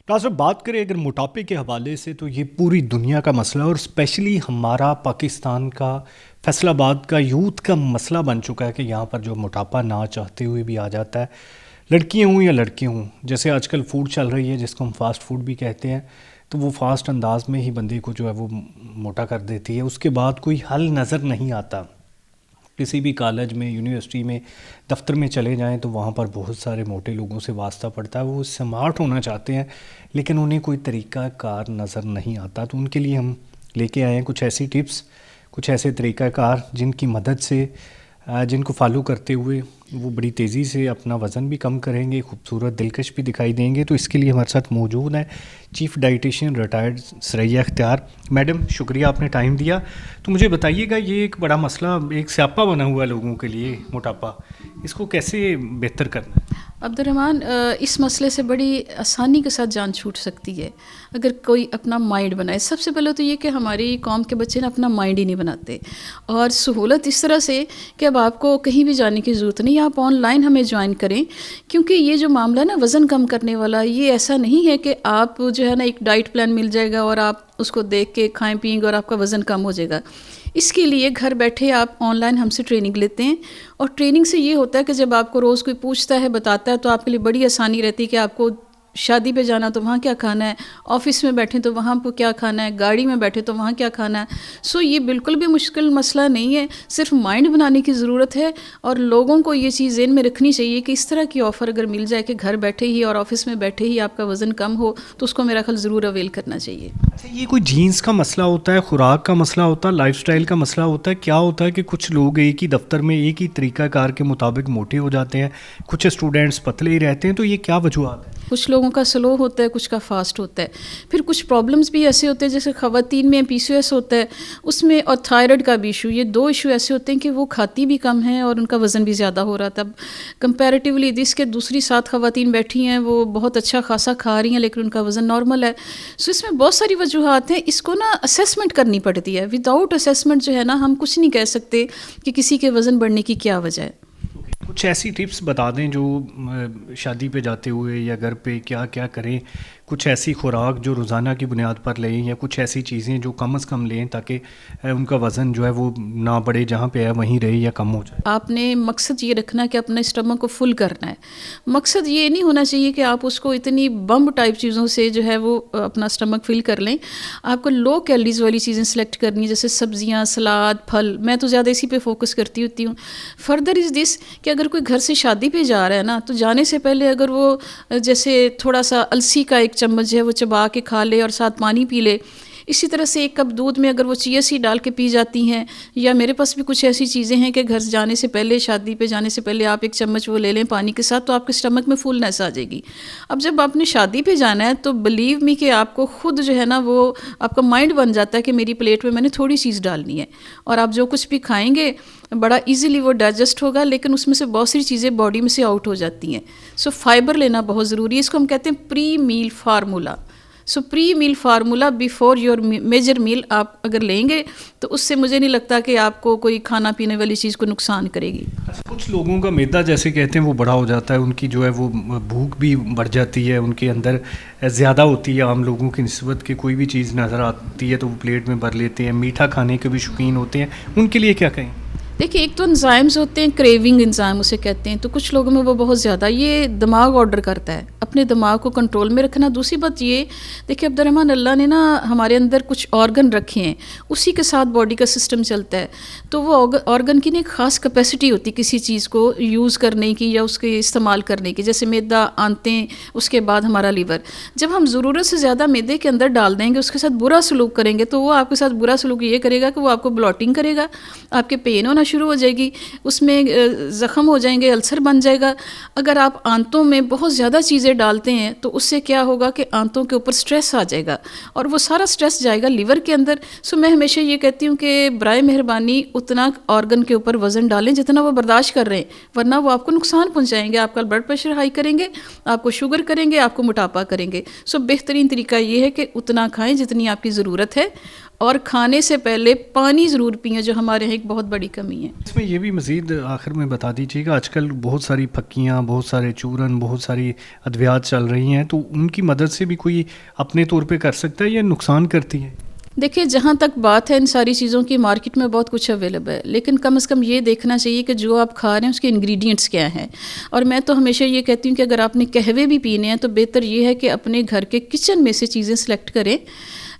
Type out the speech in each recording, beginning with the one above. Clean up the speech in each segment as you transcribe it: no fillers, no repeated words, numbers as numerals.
Doctor بات کریں اگر موٹاپے کے حوالے سے تو یہ پوری دنیا کا مسئلہ ہے، اور اسپیشلی ہمارا پاکستان کا فیصل آباد کا یوتھ کا مسئلہ بن چکا ہے کہ یہاں پر جو موٹاپا نہ چاہتے ہوئے بھی آ جاتا ہے، لڑکیاں ہوں یا لڑکے ہوں. جیسے آج کل فوڈ چل رہی ہے جس کو ہم فاسٹ فوڈ بھی کہتے ہیں، تو وہ فاسٹ انداز میں ہی بندے کو جو ہے وہ موٹا کر دیتی ہے. اس کے بعد کوئی حل نظر نہیں آتا. کسی بھی کالج میں، یونیورسٹی میں، دفتر میں چلے جائیں تو وہاں پر بہت سارے موٹے لوگوں سے واسطہ پڑتا ہے. وہ سمارٹ ہونا چاہتے ہیں لیکن انہیں کوئی طریقہ کار نظر نہیں آتا. تو ان کے لیے ہم لے کے آئے ہیں کچھ ایسی ٹپس، کچھ ایسے طریقہ کار جن کی مدد سے جن کو فالو کرتے ہوئے وہ بڑی تیزی سے اپنا وزن بھی کم کریں گے، خوبصورت دلکش بھی دکھائی دیں گے. تو اس کے لیے ہمارے ساتھ موجود ہیں چیف ڈائٹیشین ریٹائرڈ ثریا اختیار. میڈم شکریہ آپ نے ٹائم دیا. تو مجھے بتائیے گا، یہ ایک بڑا مسئلہ، ایک سیاپا بنا ہوا ہے لوگوں کے لیے موٹاپا، اس کو کیسے بہتر کرنا ہے؟ عبد الرحمن، اس مسئلے سے بڑی آسانی کے ساتھ جان چھوٹ سکتی ہے اگر کوئی اپنا مائنڈ بنائے. سب سے پہلے تو یہ کہ ہماری قوم کے بچے نا اپنا مائنڈ ہی نہیں بناتے، اور سہولت اس طرح سے کہ اب آپ کو کہیں بھی جانے کی ضرورت نہیں، آپ آن لائن ہمیں جوائن کریں. کیونکہ یہ جو معاملہ ہے نا وزن کم کرنے والا، یہ ایسا نہیں ہے کہ آپ جو ہے نا ایک ڈائٹ پلان مل جائے گا اور آپ اس کو دیکھ کے کھائیں پئیں گے اور آپ کا وزن کم ہو جائے گا. اس کے لیے گھر بیٹھے آپ آن لائن ہم سے ٹریننگ لیتے ہیں، اور ٹریننگ سے یہ ہوتا ہے کہ جب آپ کو روز کوئی پوچھتا ہے، بتاتا ہے، تو آپ کے لیے بڑی آسانی رہتی ہے کہ آپ کو شادی پہ جانا تو وہاں کیا کھانا ہے، آفس میں بیٹھیں تو وہاں پہ کیا کھانا ہے، گاڑی میں بیٹھے تو وہاں کیا کھانا ہے. سو یہ بالکل بھی مشکل مسئلہ نہیں ہے، صرف مائنڈ بنانے کی ضرورت ہے. اور لوگوں کو یہ چیز ذہن میں رکھنی چاہیے کہ اس طرح کی آفر اگر مل جائے کہ گھر بیٹھے ہی اور آفس میں بیٹھے ہی آپ کا وزن کم ہو، تو اس کو میرا خیال ضرور اویل کرنا چاہیے. اچھا، یہ کوئی جینس کا مسئلہ ہوتا ہے، خوراک کا مسئلہ ہوتا ہے، لائف سٹائل کا مسئلہ ہوتا ہے؟ کیا ہوتا ہے کہ کچھ لوگ ایک ہی دفتر میں ایک ہی طریقہ کار کے مطابق موٹے ہو جاتے ہیں، کچھ اسٹوڈنٹس پتلے ہی رہتے ہیں، تو یہ کیا وجوہات ہیں؟ کچھ لوگوں کا سلو ہوتا ہے، کچھ کا فاسٹ ہوتا ہے. پھر کچھ پرابلمس بھی ایسے ہوتے ہیں، جیسے خواتین میں پی سی او ایس ہوتا ہے اس میں، اور تھائرائڈ کا بھی ایشو. یہ دو ایشو ایسے ہوتے ہیں کہ وہ کھاتی بھی کم ہیں اور ان کا وزن بھی زیادہ ہو رہا تھا. کمپیریٹیولی جس کے دوسری 7 خواتین بیٹھی ہیں وہ بہت اچھا خاصا کھا رہی ہیں لیکن ان کا وزن نارمل ہے. سو اس میں بہت ساری وجوہات ہیں. اس کو نا اسیسمنٹ کرنی پڑتی ہے. وداؤٹ اسیسمنٹ جو ہے نا ہم کچھ نہیں کہہ سکتے کہ کسی کے وزن بڑھنے کی کیا وجہ ہے. کچھ ایسی ٹپس بتا دیں جو شادی پہ جاتے ہوئے یا گھر پہ کیا کیا کریں، کچھ ایسی خوراک جو روزانہ کی بنیاد پر لیں، یا کچھ ایسی چیزیں جو کم از کم لیں تاکہ ان کا وزن جو ہے وہ نہ بڑھے، جہاں پہ ہے وہیں رہے یا کم ہو جائے. آپ نے مقصد یہ رکھنا کہ اپنے اسٹمک کو فل کرنا ہے. مقصد یہ نہیں ہونا چاہیے کہ آپ اس کو اتنی بم ٹائپ چیزوں سے جو ہے وہ اپنا اسٹمک فل کر لیں. آپ کو لو کیلریز والی چیزیں سلیکٹ کرنی ہیں، جیسے سبزیاں، سلاد، پھل. میں تو زیادہ اسی پہ فوکس کرتی ہوتی ہوں. فردر از دس کہ اگر کوئی گھر سے شادی پہ جا رہا ہے نا، تو جانے سے پہلے اگر وہ جیسے تھوڑا سا السی کا ایک چمچ ہے وہ چبا کے کھا لے اور ساتھ پانی پی لے. اسی طرح سے 1 کپ دودھ میں اگر وہ چیا سیڈ ڈال کے پی جاتی ہیں، یا میرے پاس بھی کچھ ایسی چیزیں ہیں کہ گھر جانے سے پہلے، شادی پہ جانے سے پہلے آپ 1 چمچ وہ لے لیں پانی کے ساتھ، تو آپ کے اسٹمک میں فلنس آ جائے گی. اب جب آپ نے شادی پہ جانا ہے تو بلیو می کہ آپ کو خود جو ہے نا وہ آپ کا مائنڈ بن جاتا ہے کہ میری پلیٹ میں نے تھوڑی چیز ڈالنی ہے، اور آپ جو کچھ بھی کھائیں گے بڑا ایزیلی وہ ڈائجسٹ ہوگا، لیکن اس میں سے بہت ساری چیزیں باڈی میں سے آؤٹ ہو جاتی ہیں. سو فائبر لینا بہت ضروری ہے. اس کو ہم کہتے ہیں pre meal formula. So pre meal formula before your major meal آپ اگر لیں گے تو اس سے مجھے نہیں لگتا کہ آپ کو کوئی کھانا پینے والی چیز کو نقصان کرے گی. کچھ لوگوں کا میدا جیسے کہتے ہیں وہ بڑا ہو جاتا ہے، ان کی جو ہے وہ بھوک بھی بڑھ جاتی ہے، ان کے اندر زیادہ ہوتی ہے عام لوگوں کی نسبت، کہ کوئی بھی چیز نظر آتی ہے تو وہ پلیٹ میں بھر لیتے ہیں. میٹھا کھانے کے بھی شوقین ہوتے ہیں، ان کے لیے کیا کہیں؟ دیکھیے، ایک تو انزائمز ہوتے ہیں، کریونگ انزائم اسے کہتے ہیں، تو کچھ لوگوں میں وہ بہت زیادہ، یہ دماغ آرڈر کرتا ہے. اپنے دماغ کو کنٹرول میں رکھنا. دوسری بات یہ دیکھیے عبد الرحمن، اللہ نے نا ہمارے اندر کچھ آرگن رکھے ہیں، اسی کے ساتھ باڈی کا سسٹم چلتا ہے. تو وہ آرگن کی نا ایک خاص کیپیسٹی ہوتی ہے کسی چیز کو یوز کرنے کی یا اس کے استعمال کرنے کی. جیسے میدا، آنتیں، اس کے بعد ہمارا لیور. جب ہم ضرورت سے زیادہ میدے کے اندر ڈال دیں گے، اس کے ساتھ برا سلوک کریں گے، تو وہ آپ کے ساتھ برا سلوک یہ کرے گا کہ وہ آپ کو بلاٹنگ کرے گا، آپ کے پین ہونا شروع ہو جائے گی، اس میں زخم ہو جائیں گے، السر بن جائے گا. اگر آپ آنتوں میں بہت زیادہ چیزیں ڈالتے ہیں تو اس سے کیا ہوگا کہ آنتوں کے اوپر سٹریس آ جائے گا، اور وہ سارا سٹریس جائے گا لیور کے اندر. سو میں ہمیشہ یہ کہتی ہوں کہ برائے مہربانی اتنا آرگن کے اوپر وزن ڈالیں جتنا وہ برداشت کر رہے ہیں، ورنہ وہ آپ کو نقصان پہنچائیں گے. آپ کا بلڈ پریشر ہائی کریں گے، آپ کو شوگر کریں گے، آپ کو موٹاپا کریں گے. سو بہترین طریقہ یہ ہے کہ اتنا کھائیں جتنی آپ کی ضرورت ہے. اور کھانے سے پہلے پانی ضرور پئیں، جو ہمارے یہاں ایک بہت بڑی کمی ہے۔ اس میں یہ بھی مزید آخر میں بتا دیجیے گا، آج کل بہت ساری پھکیاں، بہت سارے چورن، بہت ساری ادویات چل رہی ہیں، تو ان کی مدد سے بھی کوئی اپنے طور پہ کر سکتا ہے یا نقصان کرتی ہے؟ دیکھیے جہاں تک بات ہے ان ساری چیزوں کی، مارکیٹ میں بہت کچھ اویلیبل ہے، لیکن کم از کم یہ دیکھنا چاہیے کہ جو آپ کھا رہے ہیں اس کے انگریڈینٹس کیا ہیں۔ اور میں تو ہمیشہ یہ کہتی ہوں کہ اگر آپ نے قہوے بھی پینے ہیں تو بہتر یہ ہے کہ اپنے گھر کے کچن میں سے چیزیں سلیکٹ کریں۔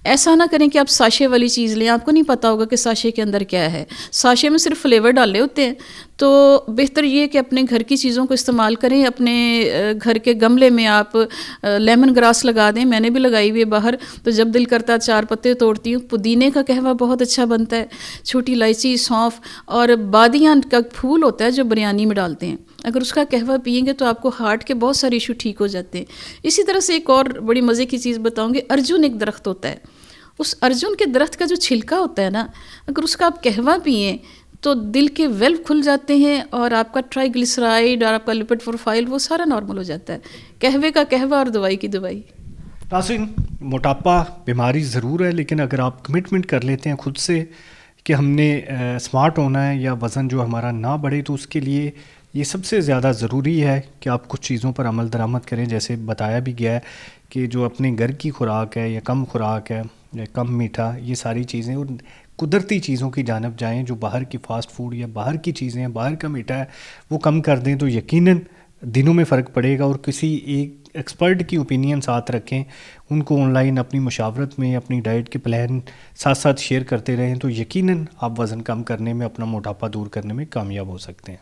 ایسا نہ کریں کہ آپ ساشے والی چیز لیں، آپ کو نہیں پتہ ہوگا کہ ساشے کے اندر کیا ہے، ساشے میں صرف فلیور ڈالے ہوتے ہیں۔ تو بہتر یہ کہ اپنے گھر کی چیزوں کو استعمال کریں۔ اپنے گھر کے گملے میں آپ لیمن گراس لگا دیں، میں نے بھی لگائی ہوئی ہے باہر، تو جب دل کرتا ہے 4 پتے توڑتی ہوں۔ پودینے کا قہوہ بہت اچھا بنتا ہے، چھوٹی الائچی، سونف اور بادیاں کا پھول ہوتا ہے جو بریانی میں ڈالتے ہیں، اگر اس کا قہوہ پئیں گے تو آپ کو ہارٹ کے بہت سارے ایشو ٹھیک ہو جاتے ہیں۔ اسی طرح سے ایک اور بڑی مزے کی چیز بتاؤں گی، ارجن ایک درخت ہوتا ہے، اس ارجن کے درخت کا جو چھلکا ہوتا ہے نا، اگر اس کا آپ قہوہ پئیں تو دل کے ویلو کھل جاتے ہیں اور آپ کا ٹرائی گلیسرائڈ اور آپ کا لپڈ پروفائل وہ سارا نارمل ہو جاتا ہے۔ قہوے کا قہوہ اور دوائی کی دوائی۔ ناظرین، موٹاپا بیماری ضرور ہے، لیکن اگر آپ کمٹمنٹ کر لیتے ہیں خود سے کہ ہم نے اسمارٹ ہونا ہے یا وزن جو ہمارا نہ بڑھے، تو اس کے لیے یہ سب سے زیادہ ضروری ہے کہ آپ کچھ چیزوں پر عمل درآمد کریں، جیسے بتایا بھی گیا ہے کہ جو اپنے گھر کی خوراک ہے یا کم خوراک ہے یا کم میٹھا، یہ ساری چیزیں اور قدرتی چیزوں کی جانب جائیں۔ جو باہر کی فاسٹ فوڈ یا باہر کی چیزیں ہیں، باہر کا میٹھا ہے، وہ کم کر دیں تو یقیناً دنوں میں فرق پڑے گا۔ اور کسی ایک ایکسپرٹ کی اوپینین ساتھ رکھیں، ان کو آن لائن اپنی مشاورت میں اپنی ڈائٹ کے پلان ساتھ ساتھ شیئر کرتے رہیں، تو یقیناً آپ وزن کم کرنے میں، اپنا موٹاپا دور کرنے میں کامیاب ہو سکتے ہیں۔